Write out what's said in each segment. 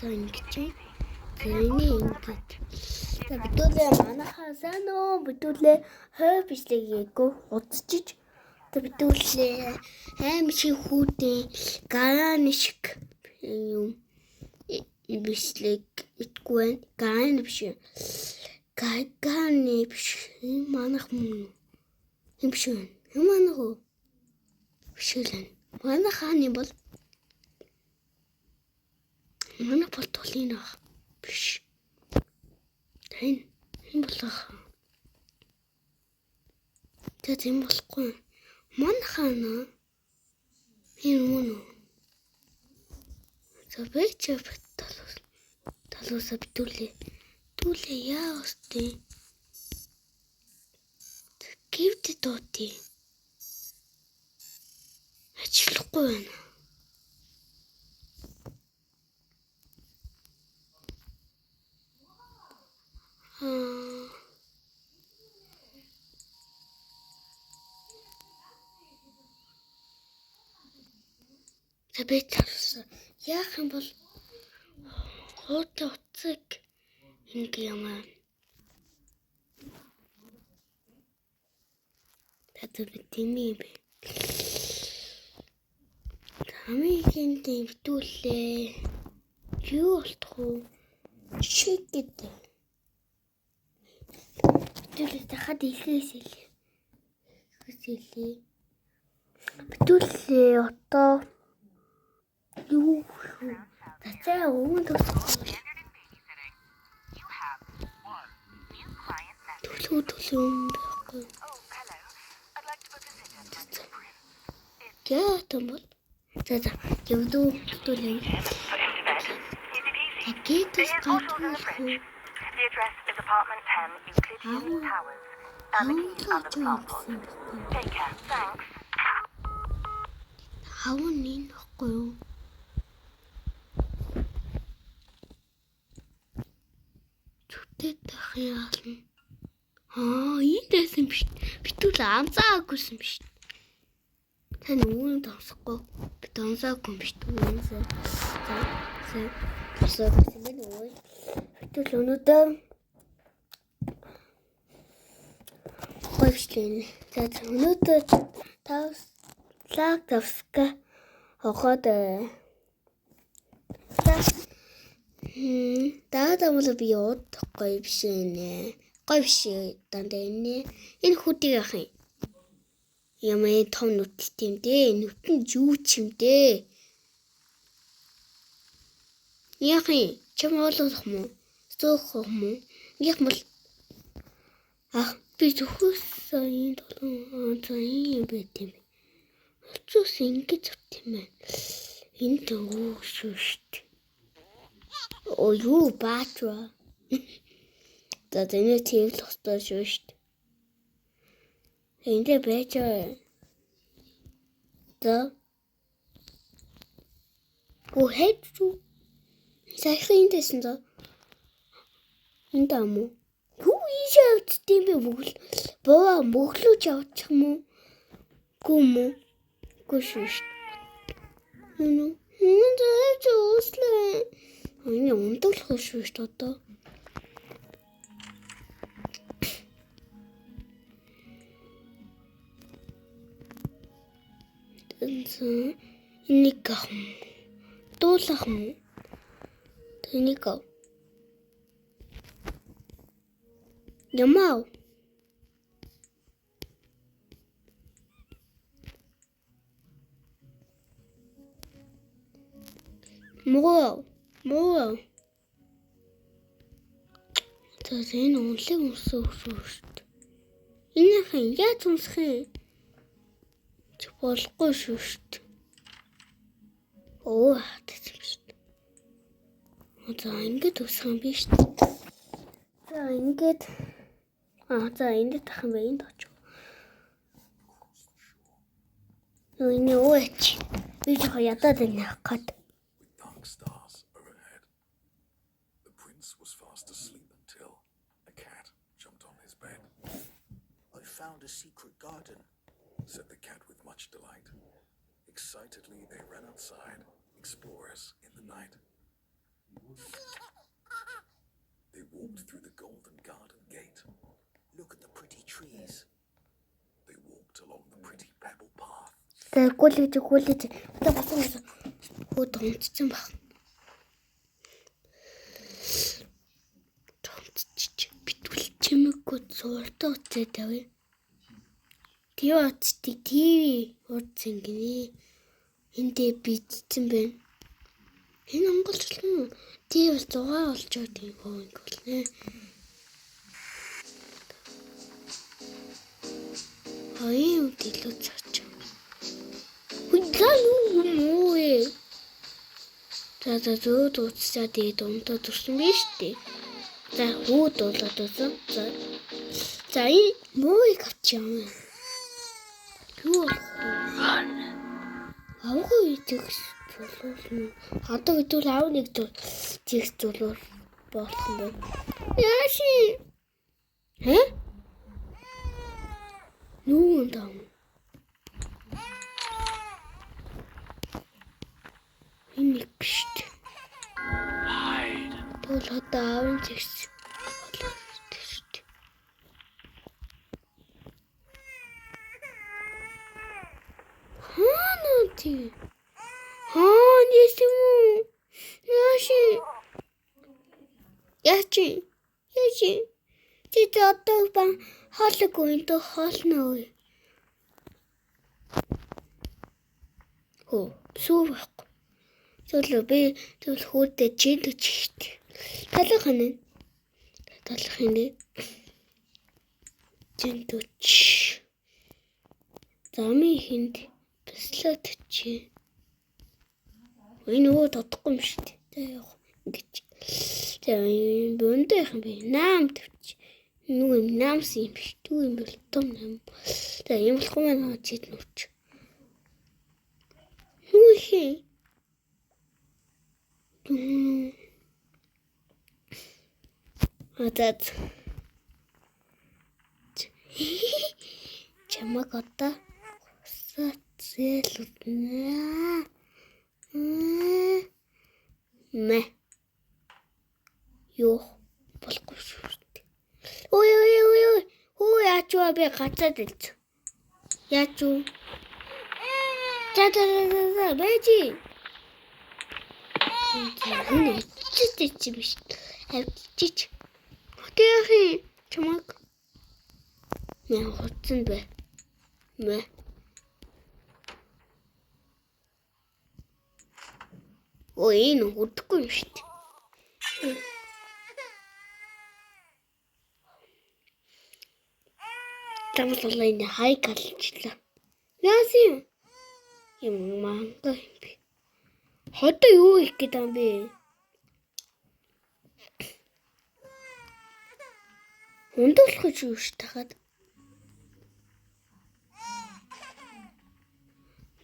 ингэж ингэж бидүүлээ манахаа санаа бидүүлээ хой бичлэгээгүй удчиж бидүүлээ аим шиг хүүдээ гарааны шиг юм бичлэг итгүй гарааны биш гарааны биш манах мөн юм биш манах уу бишэлэн манахааны бол манай болтолын ах биш тань юм болох тийм болохгүй манахана юм уу зөвч талуусаа битүүлээ яастай гівд дооти ажиллахгүй байна. Тэбэтэрс яах юм бол хуута уцэг ингэ юм аа. Тэбэт тэмээ бэ. Хамгийн битүүлээ юу болтох вэ? Шиг гэдэг. Битүүлээ дахад илгээсэлээ. Битүүлээ одоо юу тацаа өгөн тусах. Төлөө байхгүй. Яа томол. За явдуу төлөө. Гэтэс гатуулах. The address is apartment 10 Euclidean Towers. Keys on the platform. Take care. Thanks. Хавнын ахгүй юу? Зүтэт тахяална. Ийм дэсэн биш. Битүүл анзаагүйсэн биш. Тань үүн тосхгүй. Бит анзаагүй биш түүнээс. За битүүл өнөөдөр гойвчлээ. За өнөөдөр лаг тавска хохот даадамл би удахгүй биш нэ. Гой биш дандаа нэ. Энэ хүдийг ах юм. Ямаа том нүтэлт юм дээ. Нүтэн юу ч юм дээ. Яах юм? Чам олох юм уу? Зөөх юм уу? Яг мэл би зөвхөсөө энэ толгойн байт юм. Цус ингэж зот юм байна. Энд өөхшөө штт. Юу баатра. За тэний тийм л хөстөө шүү штт. Энд байж байгаа. За. Хэвчүү. Сайхан дэсэн за. Энд амуу. Хүү ийшээ авчдсан би бүгд. Боо мөглөж авчих юм уу? Гүм. Гүшүш. Дэвч ууслаа. Они унтуулах шүү дээ одоо. Тэнцэн энийг ах юм. Дуулах юм. Тэнийг ав. Ямаа. Муу. Энэ үнэлэг өмсөх шүү дээ. Энийхэн яаж өмсөх юм? Ч болохгүй шүү дээ. Тэгсэн шүү дээ. За ингэж өмсөх юм биш үү? За ингэж энд тах юм байна дооч. Энэ ooch. Би жоо ядаад байна хаад. Stars overhead. The prince was fast asleep until a cat jumped on his bed. I found a secret garden, Said the cat with much delight. Excitedly they ran outside, explorers in the night. They walked through the golden garden gate. Look at the pretty trees. They walked along the pretty pebble path. Тэгээ гүйлж. Одоо басан хөө донцсон баг. Донцчих. Битүүл чимэггүй зуртаа уцаа тавь. Тэр утсыг ТV урдсан гинэ. Эндээ бичсэн байна. Энэ монголчлон ТV 6 болж байгаа юм хөө ингэвлээ. Аяа үдэлөө цаач. Хүйдээ юу? За зөөд уцсаа дээд унтаа турсан биз дээ. За хүүд болоод үзэн. За энэ мууийг авчихъя. Юу? Авахгүй идэгс болов. Одоо хэдүүл аав нэг зэгс зулуул болох юм байна. Яаши. Нүүн дам. Энэ бишт. Бол одоо аав зэгс болов шүү дээ. Ханати. Яши. Чи одоо ба хоолгүй энэ хоолно. Суух. Зөвлөө би зөвл хүүдээ чийлж ихтэй. Талах ханаа. Талах хинэ. Жинтуч. Зами хинд бэслэт чи. Энэ өө тодохгүй юм шүү дээ. За яах ингэж. За бөндөх юм би. Наам төвч. Нүг юм наамс юм биш. Түг юм бол том юм. За юм болохгүй маа чид нүч. Юу хий? Атат. Чамаг одоо сацэлүтнэ. Мэ. Юу болохгүй шүү дээ. Ой. Хөө яачваа би гацаад илж. Яачуу. За бэжи. Энэ чи биш. Авчиж. Хөтөхийн чамаг. Мэ хоцсон бэ. Мэ. Ой, энэ хөдөхгүй юм шүү дээ. Тамсалаа энэ хайг алчлаа. Яасан юм манга юм би. Хото юу их гэдэг юм бэ? Хүндүүлэх юу ш тахад.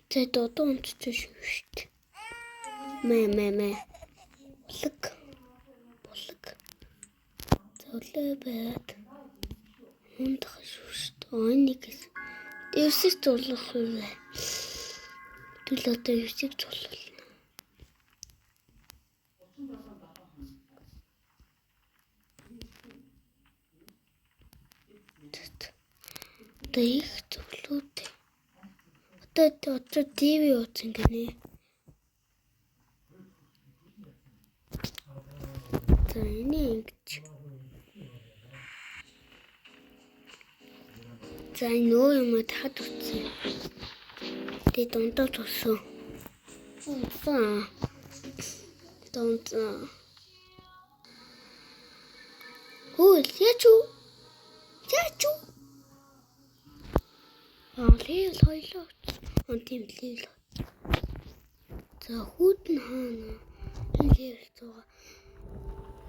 Тэ додоо унтчих шүү дээ. Мэ. Булаг. Золоо байд. Ундах шүү дээ. Нэг. Дэвсэж зулах юм. Тэл одоо дэвсэж зулуулна. Их зулууд. Одоо ТV утсан гинэ. За энэ ингэж. За нөө юм тахад утсан. Тэ дондоо туссан. Дондоо. Хөөе, яачуу. Лил хойлоо. Тийм лил. За хүүтэн хаана? Лил зугаа.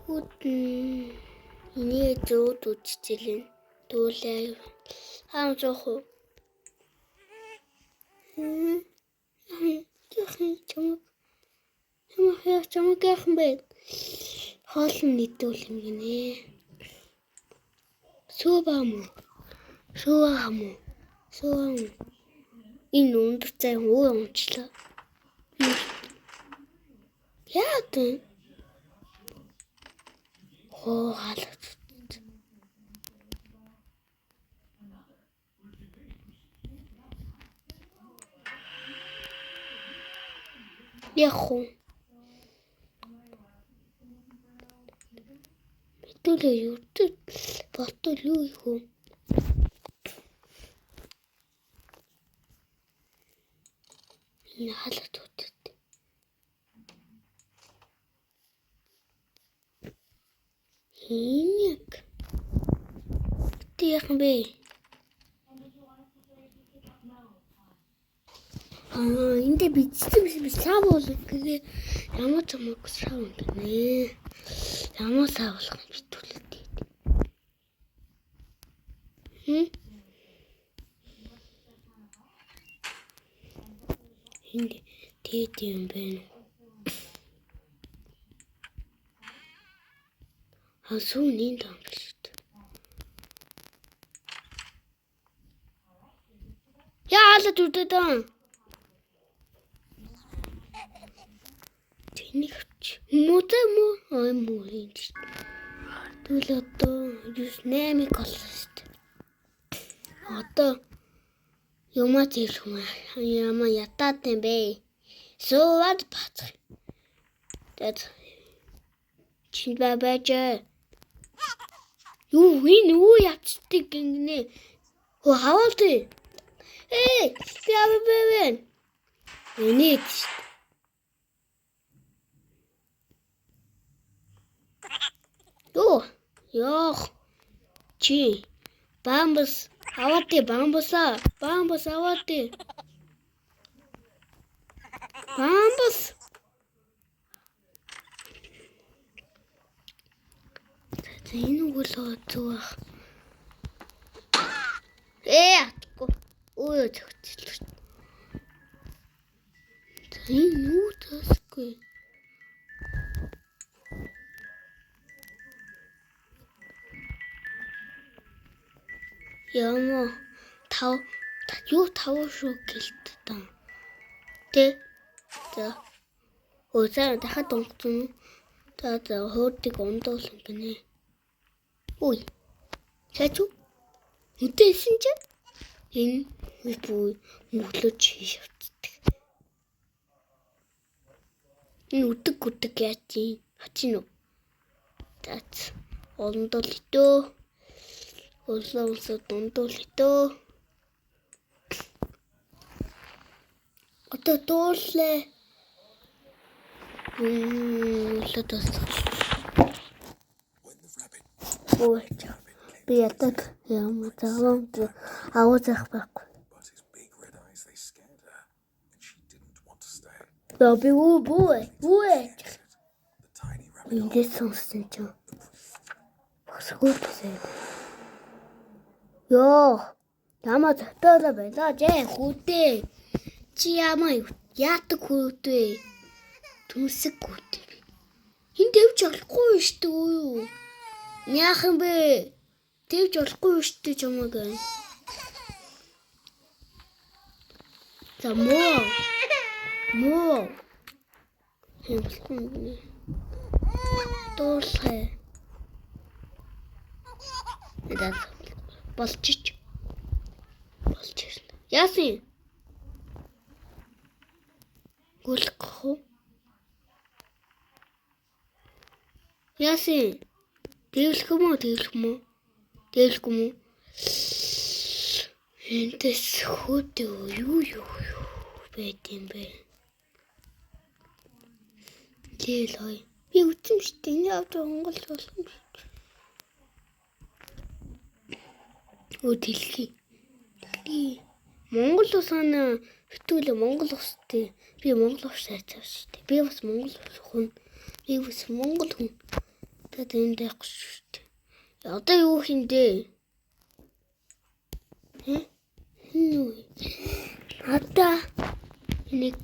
Хүүтэн иний зөөд үччихлээ. Дүүлээ. Хаан жоох уу? Чамаг яахан бэ? Хоолн нийтүүл юм гинэ. Суугаам. Энэ өндөр цай хөө унчлаа. Яа гэдэг? Оо халаад. Яхуу. Битүүлээ юу ботол юу юу. Энэ халаад утад. Хинэг. Тиях бэ. Энд бичсэн сав болох гээ. Ямар ч юм сав гинэ. Ямар сав болох юм битүүлээ. Энд тэгээд юм байна. Асууны дан шүү дээ. Яалаа зүтэдэн. Тэнийг муу юм шүү дээ. Тэгвэл одоо 98 коллоо шүү дээ. Одоо юмаа зээлх юм яма ятаад юм бэ. Сууад бацх. Тэд чин бабаж. Юу энэ юу ячдаг гинэ. Хөө хаваалт. Би авбэн. Энийг Ёох. Чи бамбас аваад бамбас аваад. Бамбас. Энэ үгэл зүүх. Атгүй. Өө зөвчл. Энэ юу тасгүй. Ямо тав шүү гэлтэн. За. Өөсөө дахиад онгоцсон. За хөөдийг ондуулсан гинэ. Ой. Чачу. Үтээсэн чинь энэ бүү мөглөж шивцдэг. Энэ үдэг яачих. Хачин уу. Тац. Ондол итөө. Улсаа дундуул итөө. Одоо дууллаа. Ой. Би ятаг юм заавал аваазах байхгүй. But his big red eyes, they scared her, and she didn't want to stay. Би бүү. The tiny rabbit Эндээс сонссон ч. Босгоо бисээ. Ёо. Намаа зөвтөөрөө байлаа хүүтэй. Чи яадаг хүүтэй. Түнсэг хүүтэй. Хин дэвж болохгүй шүү дээ юу? Яахан бэ? Дэвж болохгүй шүү дээ чамаг. За муу. Хэмлэн. Дуулхай. Эдгээр болчих. Яасан? Гүлэх үү? Яасан? Дэвлэх юм уу? Энтэс хөөдөө юу байт юм бэ? Дээл хой. Би үтэмжтэй энэ авто хонгол болсон. Дэлхий. Монгол усаа хитүүлээ Монгол устэй. Би Монгол ус сайцсан шүү дээ. Би бас Монгол хүн. Тэд энд яг шүү дээ. Одоо юу хийндээ? Одоо нэг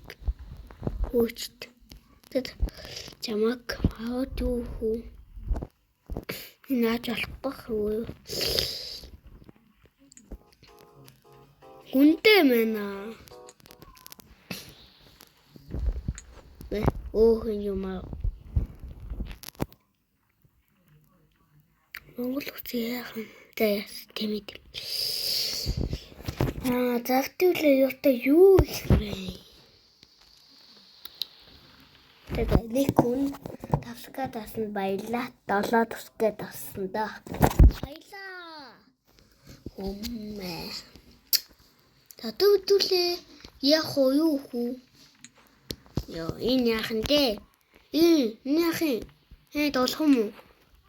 хүүчт. Тэд чамаг аваад юу хөө? Наач албах уу? Гүнтэй мэнаа. Юм аа. Монгол үгүй яахан. За яс тэмээд. Завтуулаа юутай юу ихвэ? Тэгээд нэг хүн тавсгаа дасан баялаа. 7 тусгээ дасан да. Баялаа. Уммэ. Завтуулаа яах юу хүү? Ёо, энэ яахан дээ. Энэ яахан. Долхон муу.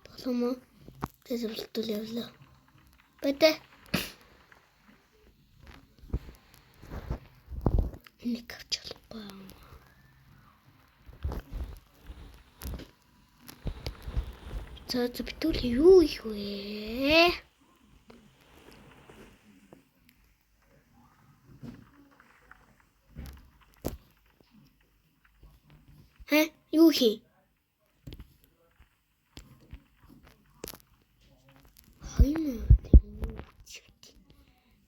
Долхон муу. Тэсвэлтүүл явлаа. Бэтэ. Нэг авчихлаа. За битүүл юу их вэ? Юу хий?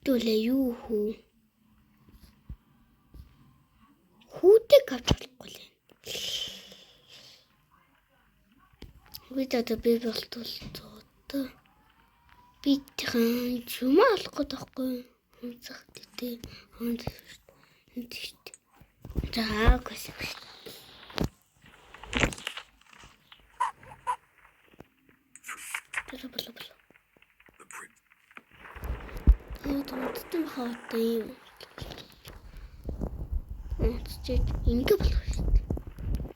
Тулээ юу хүү? Хүүтэй авчихгүй л. Видео би болтол зоотой. Би тхэн юм алах гэдэггүй. Хонцох тэтэ. Энд шүү. За гүйс. The prince. Тэтэн хаатай юм. Чи ингэ болох шүү дээ.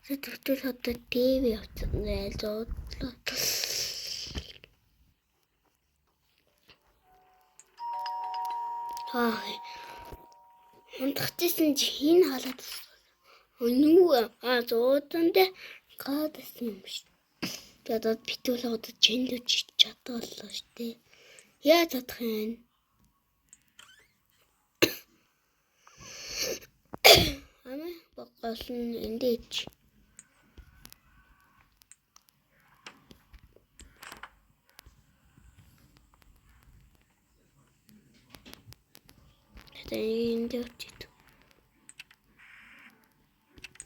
Тэтгэл хотод ТV явсан нэ зоодлоо. Хондохчихсан чи хин халаад. Өнөө зоодан дэ гадсан юм шүү. Тэгээд битүүл удаа чэндэж чадваллаа шүү дээ. Яа чадах юм? Ама багасан эндээч. Эндээч.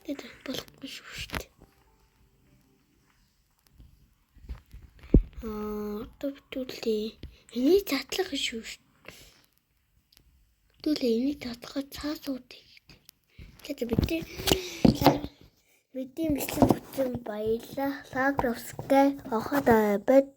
Тэд болохгүй шүү дээ. Төвтүлээ. Энийг задлах шүү. Төвлээ энийг задлахад цаасууд. Тэгээд бидний бичлэг бүтэн баялаа. Лаг авскай. Ахад бед